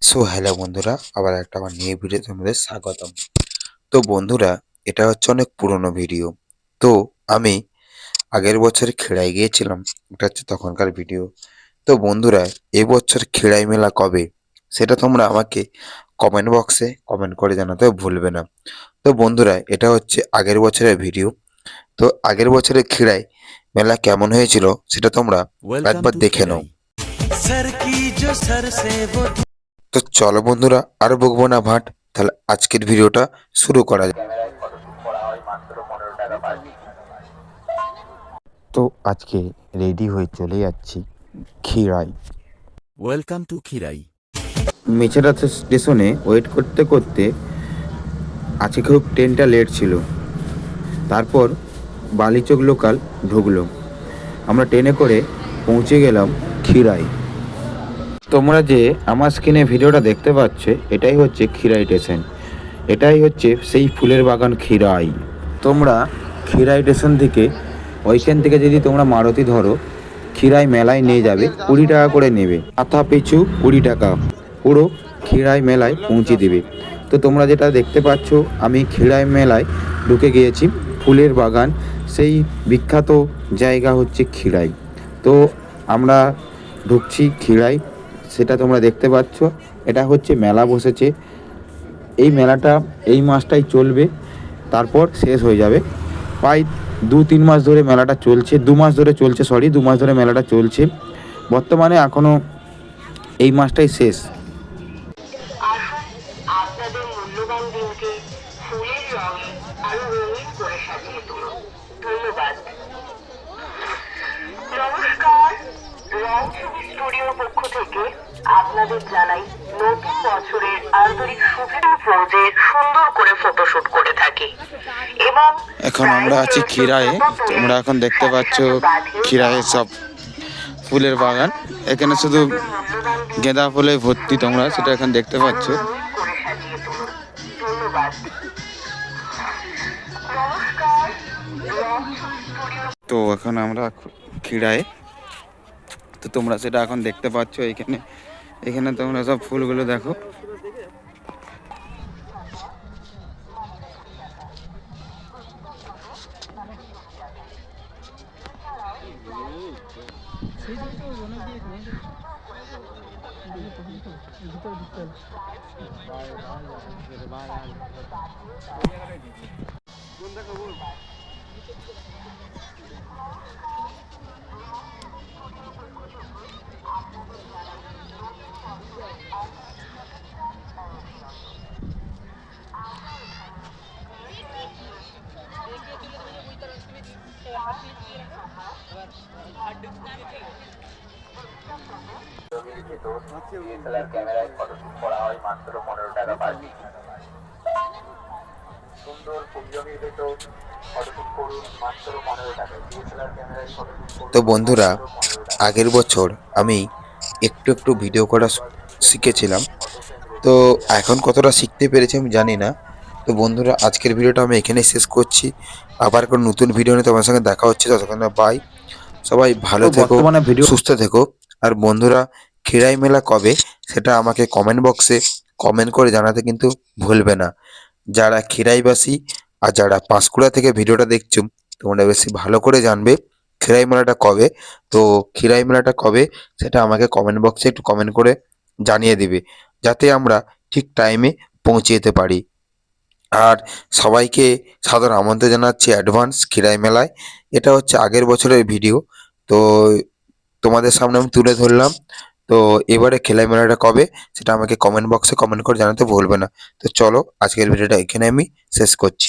So hello বন্ধুরা, আবার একটা আমার নিউ ভিডিওতে তোমাদের স্বাগতম। তো বন্ধুরা, এটা হচ্ছে অনেক পুরনো ভিডিও। তো আমি আগের বছর খেড়াই গিয়েছিলাম, এটা হচ্ছে তখনকার ভিডিও। তো বন্ধুরা, এবছর খেড়াই মেলা কবে সেটা তোমরা আমাকে কমেন্ট বক্সে কমেন্ট করে জানাতে ভুলবে না। তো বন্ধুরা, এটা হচ্ছে আগের বছরের ভিডিও। তো আগের বছরের খেড়াই মেলা কেমন হয়েছিল সেটা তোমরা वेलकम একবার टू দেখে নাও। खिराई। सर की जो सर से वो তো চলো বন্ধুরা, আর বকবো না ভাট, তাহলে আজকের ভিডিওটা শুরু করা যাক। তো আজকে রেডি হয়ে চলে যাচ্ছি খিরাই। Welcome to Khirai. মেছেদা স্টেশনে ওয়েট করতে করতে আজকে খুব ট্রেনটা লেট ছিল। তারপর বালিচক লোকাল ঢুকলো, আমরা ট্রেনে করে পৌঁছে গেলাম খিরাই। তোমরা যে আমার স্ক্রিনে ভিডিওটা দেখতে পাচ্ছ, এটাই হচ্ছে খিরাই স্টেশন। এটাই হচ্ছে সেই ফুলের বাগান খিরাই। তোমরা খিরাই স্টেশন থেকে ওইখান থেকে যদি তোমরা মারুতি ধরো, খিরাই মেলায় নিয়ে যাবে, 20 টাকা করে নেবে, মাথা পিছু 20 টাকা, পুরো খিরাই মেলায় পৌঁছে দেবে। তো তোমরা যেটা দেখতে পাচ্ছ, আমি খিরাই মেলায় ঢুকে গিয়েছি। ফুলের বাগান, সেই বিখ্যাত জায়গা হচ্ছে খিরাই। তো আমরা ঢুকছি খিরাই, সেটা তোমরা দেখতে পাচ্ছ। এটা হচ্ছে মেলা বসেছে। এই মেলাটা এই মাসটাই চলবে, তারপর শেষ হয়ে যাবে। প্রায় 2-3 মাস ধরে মেলাটা চলছে, 2 মাস ধরে চলছে, 2 মাস ধরে মেলাটা চলছে। বর্তমানে এখনও এই মাসটাই শেষ। আসুন আপনাদের মূল্যবান দিনকে ফুলের রঙে আরো রঙিন করে সাজিয়ে তুলুন। ধন্যবাদ। নমস্কার, রং ছবি স্টুডিওর পক্ষ থেকে আপনাদের জানাই নতুন বছরের আন্তরিক শুভেচ্ছা। ফৌজের সুন্দর করে ফটোশুট করে থাকি এবং এখন আমরা আছি খিরায়ে। তোমরা এখন দেখতে পাচ্ছ খিরায়ে সব ফুলের বাগান। এখানে শুধু গেঁদা ফুলে ভর্তি, তোমরা সেটা এখন দেখতে পাচ্ছ। করে সাজিয়ে তুলুন। ধন্যবাদ। নমস্কার, রং ছবি স্টুডিও। তো এখন আমরা খিরায়ে, তো তোমরা সেটা এখন দেখতে পাচ্ছ। এখানে এখানে তোমরা সব ফুলগুলো দেখো। তো বন্ধুরা, আগের বছর আমি একটু একটু ভিডিও করা শিখেছিলাম। তো এখন কতটা শিখতে পেরেছি আমি জানি না। তো বন্ধুরা, আজকের ভিডিওটা আমি এখানেই শেষ করছি। আবার কোনো নতুন ভিডিও নিয়ে তোমার সঙ্গে দেখা হচ্ছে। ততক্ষণ বাই, সবাই ভালো থেকো, সুস্থ থেকো। আর বন্ধুরা, খিরাই মেলা কবে সেটা আমাকে কমেন্ট বক্সে কমেন্ট করে জানাতে কিন্তু ভুলবে না। যারা খিরাইবাসী আর যারা পাঁশকুড়া থেকে ভিডিওটা দেখছো, তোমরা বেশি ভালো করে জানবে খিরাই মেলাটা কবে। তো খিরাই মেলাটা কবে সেটা আমাকে কমেন্ট বক্সে একটু কমেন্ট করে জানিয়ে দিবে, যাতে আমরা ঠিক টাইমে পৌঁছে যেতে পারি। আর সবাইকে সাদর আমন্ত্রণ জানাচ্ছি অ্যাডভান্স খিরাই মেলায়। এটা হচ্ছে আগের বছরের ভিডিও, তো তোমাদের সামনে আমি তুলে ধরলাম। তো এবারে খিরাই মেলাটা কবে সেটা আমাকে কমেন্ট বক্সে কমেন্ট করে জানাতে ভুলবে না। তো চলো, আজকের ভিডিওটা এখানে আমি শেষ করছি।